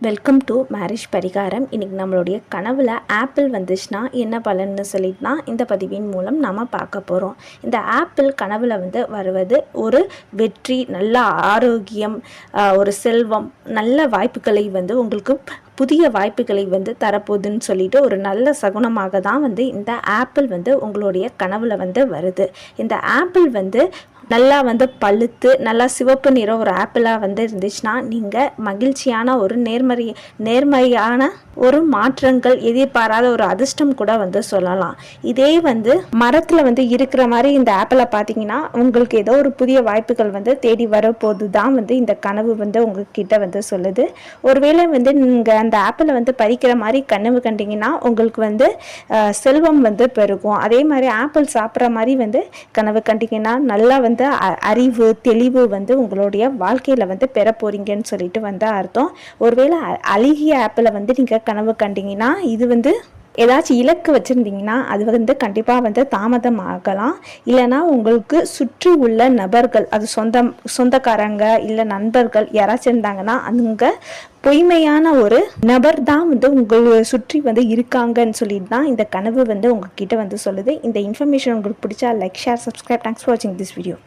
Welcome to marriage பரிகாரம். இன்றைக்கி நம்மளுடைய கனவில் ஆப்பிள் வந்துச்சுன்னா என்ன பலன்னு சொல்லிட்டுனா இந்த பதிவின் மூலம் நாம் பார்க்க போகிறோம். இந்த ஆப்பிள் கனவில் வருவது ஒரு வெற்றி, நல்ல ஆரோக்கியம், ஒரு செல்வம், நல்ல வாய்ப்புகளை உங்களுக்கு புதிய வாய்ப்புகளை தரப்போகுதுன்னு சொல்லிட்டு ஒரு நல்ல சகுனமாக தான் இந்த ஆப்பிள் உங்களுடைய கனவில் வருது. இந்த ஆப்பிள் நல்லா பழுத்து நல்லா சிவப்பு நிறம் ஒரு ஆப்பிளாக இருந்துச்சுன்னா நீங்கள் மகிழ்ச்சியான ஒரு நேர்மையான ஒரு மாற்றங்கள், எதிர்பாராத ஒரு அதிர்ஷ்டம் கூட சொல்லலாம். இதே மரத்தில் இருக்கிற மாதிரி இந்த ஆப்பிளை பார்த்தீங்கன்னா உங்களுக்கு ஏதோ ஒரு புதிய வாய்ப்புகள் தேடி வரப்போது தான் இந்த கனவு உங்ககிட்ட சொல்லுது. ஒருவேளை நீங்கள் அந்த ஆப்பிளை பறிக்கிற மாதிரி கனவு கண்டிங்கன்னா உங்களுக்கு செல்வம் பெருகும். அதே மாதிரி ஆப்பிள் சாப்பிட்ற மாதிரி கனவு கண்டிங்கன்னா நல்லா அறிவு தெளிவு உங்களுடைய வாழ்க்கையில் பெற போறீங்கன்னு சொல்லிட்டு அர்த்தம். ஒருவேளை அழுகிய ஆப்பிளை நீங்கள் கனவு கண்டிங்கன்னா இது ஏதாச்சும் இலக்கு வச்சுருந்தீங்கன்னா அது கண்டிப்பாக தாமதம் ஆகலாம். இல்லைனா உங்களுக்கு சுற்றி உள்ள நபர்கள், அது சொந்தக்காரங்க இல்லை நண்பர்கள் யாராச்சும் இருந்தாங்கன்னா அங்கே பொய்மையான ஒரு நபர் தான் உங்களை சுற்றி இருக்காங்கன்னு சொல்லிட்டு தான் இந்த கனவு உங்ககிட்ட சொல்லுது. இந்த இன்ஃபர்மேஷன் உங்களுக்கு பிடிச்சா like, share, subscribe. Thanks for வாட்சிங் திஸ் வீடியோ.